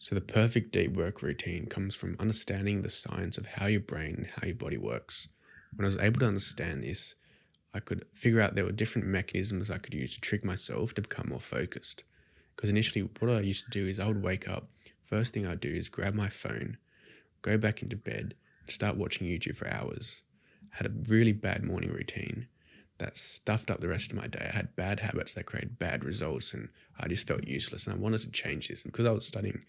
So the perfect deep work routine comes from understanding the science of how your brain and how your body works. When I was able to understand this, I could figure out there were different mechanisms I could use to trick myself to become more focused. Because initially, what I used to do is I would wake up, first thing I'd do is grab my phone, go back into bed, and start watching YouTube for hours. I had a really bad morning routine that stuffed up the rest of my day. I had bad habits that created bad results, and I just felt useless. And I wanted to change this. And because I was studying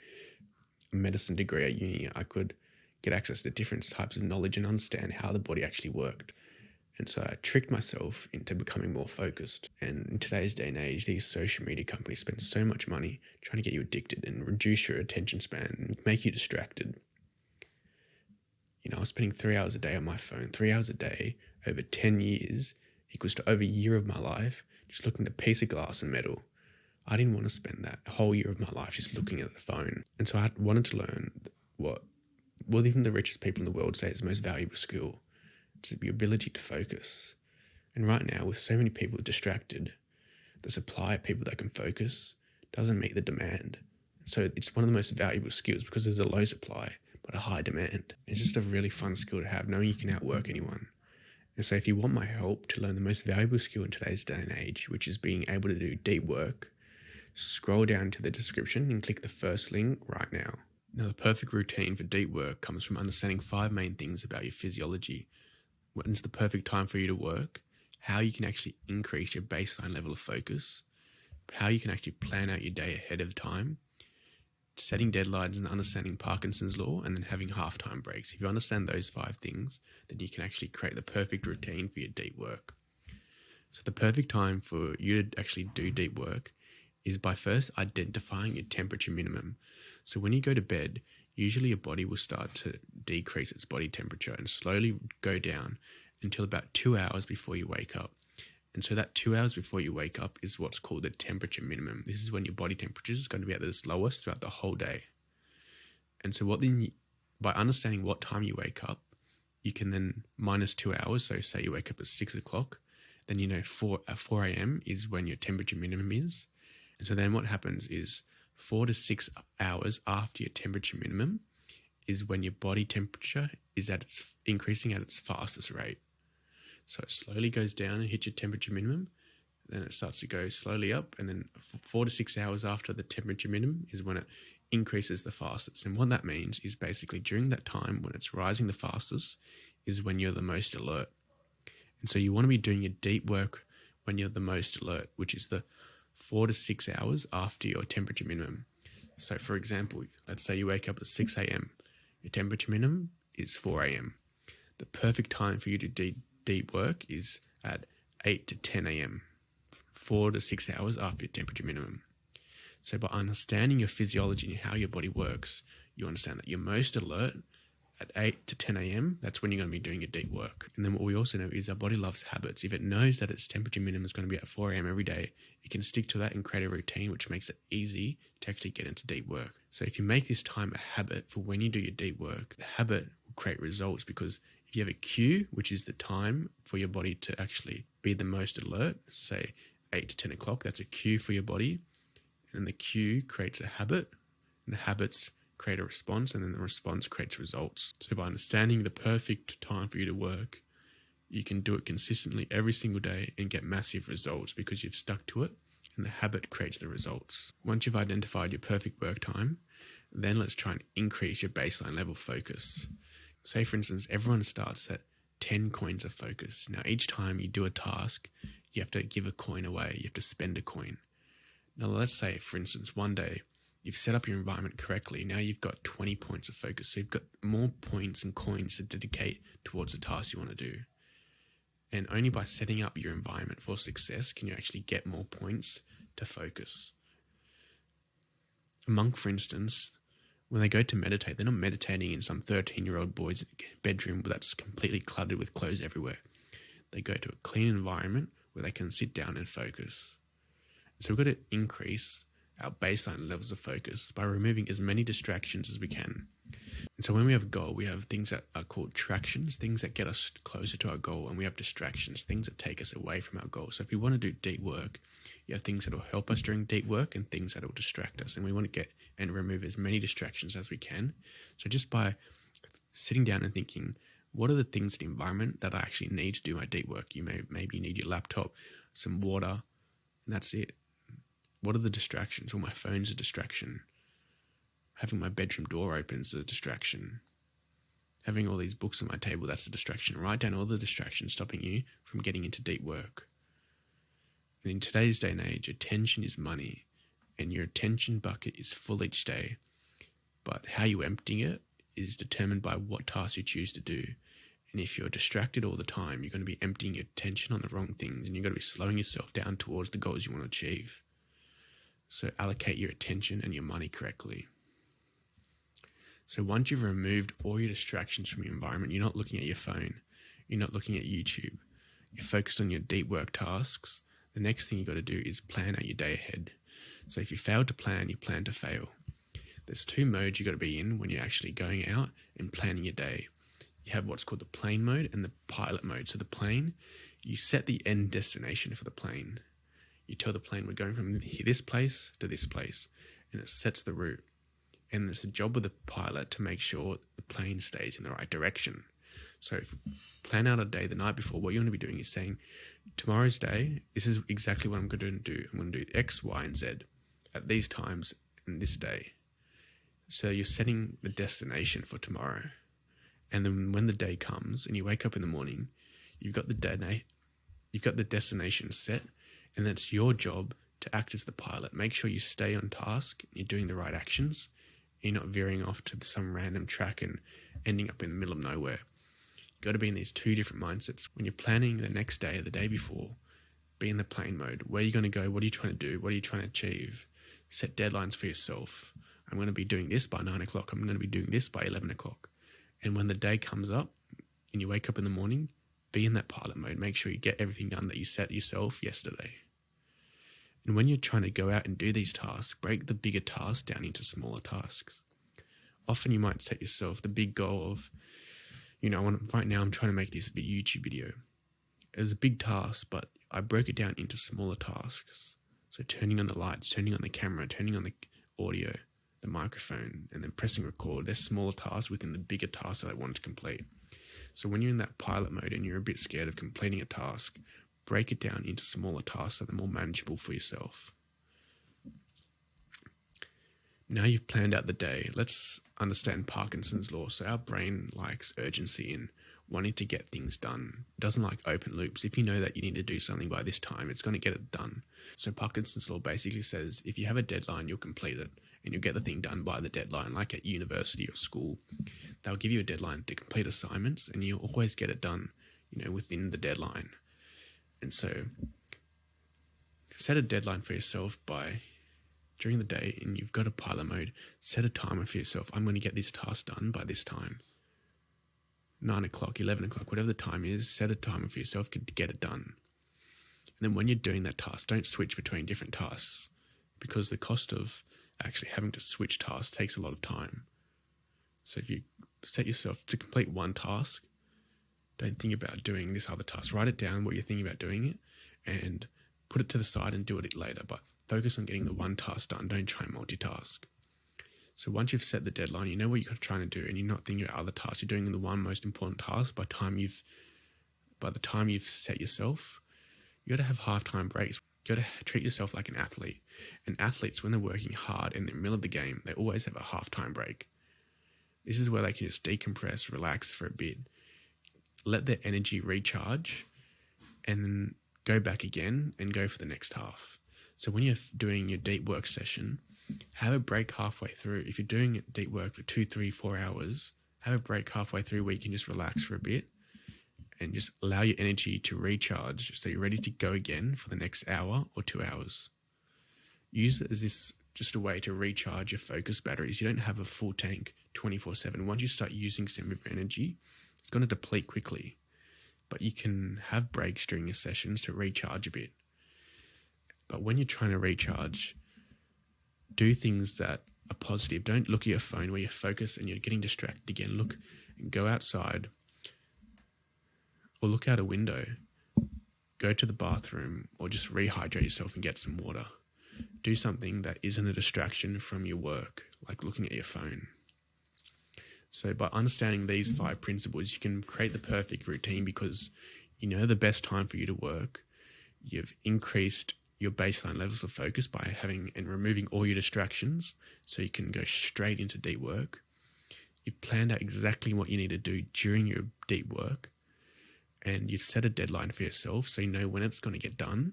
a medicine degree at uni, I could get access to different types of knowledge and understand how the body actually worked. And so I tricked myself into becoming more focused. And in today's day and age, these social media companies spend so much money trying to get you addicted and reduce your attention span and make you distracted. I was spending 3 hours a day on my phone. 3 hours a day over 10 years equals to over a year of my life just looking at a piece of glass and metal. I didn't want to spend that whole year of my life just looking at the phone. And so I wanted to learn what even the richest people in the world say is the most valuable skill. It's the ability to focus. And right now, with so many people distracted, the supply of people that can focus doesn't meet the demand. So it's one of the most valuable skills because there's a low supply, but a high demand. It's just a really fun skill to have, knowing you can outwork anyone. And so if you want my help to learn the most valuable skill in today's day and age, which is being able to do deep work, scroll down to the description and click the first link right now. Now, the perfect routine for deep work comes from understanding 5 main things about your physiology. When's the perfect time for you to work, how you can actually increase your baseline level of focus, how you can actually plan out your day ahead of time, setting deadlines and understanding Parkinsons Law, and then having halftime breaks. If you understand those 5 things, then you can actually create the perfect routine for your deep work. So the perfect time for you to actually do deep work is by first identifying your temperature minimum. So when you go to bed, usually your body will start to decrease its body temperature and slowly go down until about 2 hours before you wake up. And so that 2 hours before you wake up is what's called the temperature minimum. This is when your body temperature is going to be at its lowest throughout the whole day. And so by understanding what time you wake up, you can then minus 2 hours. So say you wake up at 6 o'clock, then 4 a.m. is when your temperature minimum is. And so then what happens is 4 to 6 hours after your temperature minimum is when your body temperature is increasing at its fastest rate. So it slowly goes down and hits your temperature minimum. Then it starts to go slowly up. And then 4 to 6 hours after the temperature minimum is when it increases the fastest. And what that means is basically during that time when it's rising the fastest is when you're the most alert. And so you want to be doing your deep work when you're the most alert, which is the 4 to 6 hours after your temperature minimum. So for example, let's say you wake up at 6 a.m. Your temperature minimum is 4 a.m. The perfect time for you to do deep work is at 8 to 10 a.m., 4 to 6 hours after your temperature minimum. So by understanding your physiology and how your body works, you understand that you're most alert at 8 to 10 a.m. That's when you're going to be doing your deep work. And then what we also know is our body loves habits. If it knows that its temperature minimum is going to be at 4 a.m. every day, it can stick to that and create a routine, which makes it easy to actually get into deep work. So if you make this time a habit for when you do your deep work, the habit will create results, because if you have a cue, which is the time for your body to actually be the most alert, say 8 to 10 o'clock, that's a cue for your body. And the cue creates a habit, and the habits create a response, and then the response creates results. So by understanding the perfect time for you to work, you can do it consistently every single day and get massive results because you've stuck to it, and the habit creates the results. Once you've identified your perfect work time, then let's try and increase your baseline level focus. Say, for instance, everyone starts at 10 coins of focus. Now, each time you do a task, you have to give a coin away. You have to spend a coin. Now, let's say, for instance, one day you've set up your environment correctly. Now you've got 20 points of focus. So you've got more points and coins to dedicate towards the task you want to do. And only by setting up your environment for success can you actually get more points to focus. A monk, for instance, when they go to meditate, they're not meditating in some 13-year-old boy's bedroom that's completely cluttered with clothes everywhere. They go to a clean environment where they can sit down and focus. So we've got to increase our baseline levels of focus by removing as many distractions as we can. And so when we have a goal, we have things that are called tractions, things that get us closer to our goal, and we have distractions, things that take us away from our goal. So if we want to do deep work, you have things that will help us during deep work and things that will distract us. And we want to get and remove as many distractions as we can. So just by sitting down and thinking, what are the things in the environment that I actually need to do my deep work? Maybe you need your laptop, some water, and that's it. What are the distractions? Well, my phone's a distraction. Having my bedroom door open is a distraction. Having all these books on my table, that's a distraction. Write down all the distractions stopping you from getting into deep work. And in today's day and age, attention is money, and your attention bucket is full each day. But how you empty it is determined by what tasks you choose to do. And if you're distracted all the time, you're going to be emptying your attention on the wrong things, and you're going to be slowing yourself down towards the goals you want to achieve. So allocate your attention and your money correctly. So once you've removed all your distractions from your environment, you're not looking at your phone, you're not looking at YouTube, you're focused on your deep work tasks, the next thing you got to do is plan out your day ahead. So if you fail to plan, you plan to fail. There's two modes you got to be in when you're actually going out and planning your day. You have what's called the plane mode and the pilot mode. So the plane, you set the end destination for the plane. You tell the plane we're going from this place to this place, and it sets the route. And it's the job of the pilot to make sure the plane stays in the right direction. So if you plan out a day the night before, what you want to be doing is saying, tomorrow's day, this is exactly what I'm going to do. I'm going to do X, Y, and Z at these times in this day. So you're setting the destination for tomorrow. And then when the day comes and you wake up in the morning, you've got the destination set, and that's your job to act as the pilot. Make sure you stay on task, you're doing the right actions, you're not veering off to some random track and ending up in the middle of nowhere. You've got to be in these two different mindsets. When you're planning the next day or the day before, be in the plane mode. Where are you going to go? What are you trying to do? What are you trying to achieve? Set deadlines for yourself. I'm going to be doing this by 9 o'clock. I'm going to be doing this by 11 o'clock. And when the day comes up and you wake up in the morning, be in that pilot mode. Make sure you get everything done that you set yourself yesterday. And when you're trying to go out and do these tasks, break the bigger tasks down into smaller tasks. Often you might set yourself the big goal of, right now I'm trying to make this YouTube video. It was a big task, but I broke it down into smaller tasks. So turning on the lights, turning on the camera, turning on the audio, the microphone, and then pressing record. There's smaller tasks within the bigger tasks that I wanted to complete. So when you're in that pilot mode and you're a bit scared of completing a task, break it down into smaller tasks that are more manageable for yourself. Now you've planned out the day, let's understand Parkinson's Law. So our brain likes urgency and wanting to get things done. It doesn't like open loops. If you know that you need to do something by this time, it's going to get it done. So Parkinson's Law basically says if you have a deadline, you'll complete it and you'll get the thing done by the deadline. Like at university or school, they'll give you a deadline to complete assignments and you'll always get it done, within the deadline. And so set a deadline for yourself during the day, and you've got a pilot mode. Set a timer for yourself. I'm going to get this task done by this time. 9 o'clock, 11 o'clock, whatever the time is, set a timer for yourself to get it done. And then when you're doing that task, don't switch between different tasks, because the cost of actually having to switch tasks takes a lot of time. So if you set yourself to complete one task, don't think about doing this other task. Write it down what you're thinking about doing it and put it to the side and do it later. But focus on getting the one task done. Don't try and multitask. So once you've set the deadline, you know what you're trying to do and you're not thinking about other tasks. You're doing the one most important task by the time you've set yourself. You got to have half-time breaks. You got to treat yourself like an athlete. And athletes, when they're working hard in the middle of the game, they always have a half-time break. This is where they can just decompress, relax for a bit, let their energy recharge, and then go back again and go for the next half. So when you're doing your deep work session, have a break halfway through. If you're doing deep work for 2, 3, 4 hours, have a break halfway through where you can just relax for a bit and just allow your energy to recharge so you're ready to go again for the next hour or 2 hours. Use it as this just a way to recharge your focus batteries. You don't have a full tank 24/7. Once you start using some of your energy, it's going to deplete quickly. But you can have breaks during your sessions to recharge a bit. But when you're trying to recharge, do things that a positive. Don't look at your phone where you're focused and you're getting distracted again. Look and go outside or look out a window. Go to the bathroom or just rehydrate yourself and get some water. Do something that isn't a distraction from your work, like looking at your phone. So by understanding these 5 principles, you can create the perfect routine because you know the best time for you to work. You've increased your baseline levels of focus by having and removing all your distractions so you can go straight into deep work. You've planned out exactly what you need to do during your deep work, and you've set a deadline for yourself so you know when it's going to get done.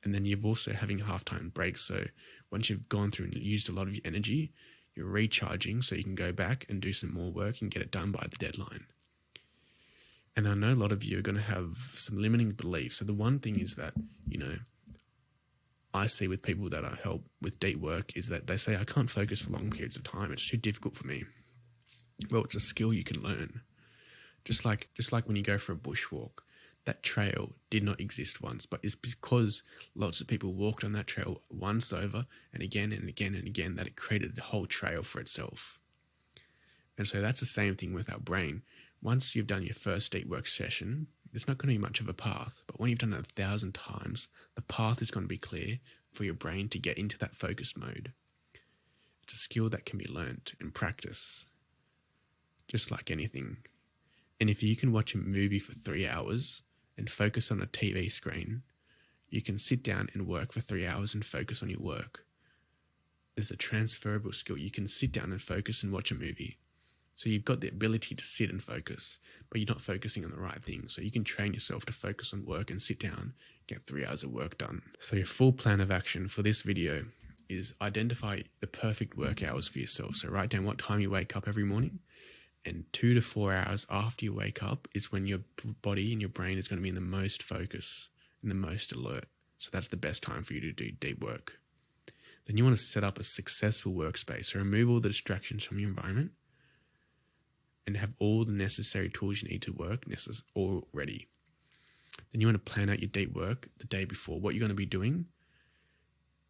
And then you've also having halftime breaks. So once you've gone through and used a lot of your energy, you're recharging so you can go back and do some more work and get it done by the deadline. And I know a lot of you are going to have some limiting beliefs. So the one thing is that, I see with people that I help with deep work is that they say, I can't focus for long periods of time. It's too difficult for me. Well, it's a skill you can learn. Just like when you go for a bushwalk, that trail did not exist once, but it's because lots of people walked on that trail once over and again and again and again that it created the whole trail for itself. And so that's the same thing with our brain. Once you've done your first deep work session, there's not going to be much of a path, but when you've done it 1,000 times, the path is going to be clear for your brain to get into that focus mode. It's a skill that can be learnt in practice, just like anything. And if you can watch a movie for 3 hours and focus on a TV screen, you can sit down and work for 3 hours and focus on your work. There's a transferable skill. You can sit down and focus and watch a movie. So you've got the ability to sit and focus, but you're not focusing on the right thing. So you can train yourself to focus on work and sit down, get 3 hours of work done. So your full plan of action for this video is identify the perfect work hours for yourself. So write down what time you wake up every morning, and 2 to 4 hours after you wake up is when your body and your brain is going to be in the most focus and the most alert. So that's the best time for you to do deep work. Then you want to set up a successful workspace. So remove all the distractions from your environment and have all the necessary tools you need to work all ready. Then you want to plan out your deep work the day before, what you're going to be doing.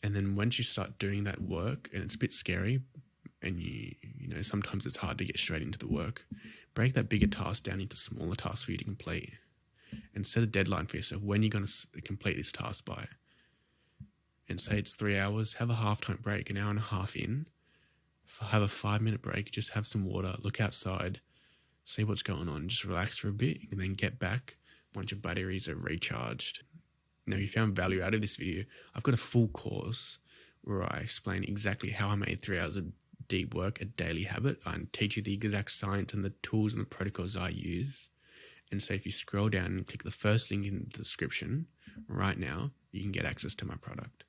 And then once you start doing that work, and it's a bit scary, and sometimes it's hard to get straight into the work, break that bigger task down into smaller tasks for you to complete and set a deadline for yourself when you're going to complete this task by. And say it's 3 hours, have a halftime break, an hour and a half in, have a 5-minute break, just have some water, look outside, see what's going on, just relax for a bit, and then get back once your batteries are recharged. Now, if you found value out of this video, I've got a full course where I explain exactly how I made 3 hours of deep work a daily habit. I teach you the exact science and the tools and the protocols I use. And so if you scroll down and click the first link in the description right now, you can get access to my product.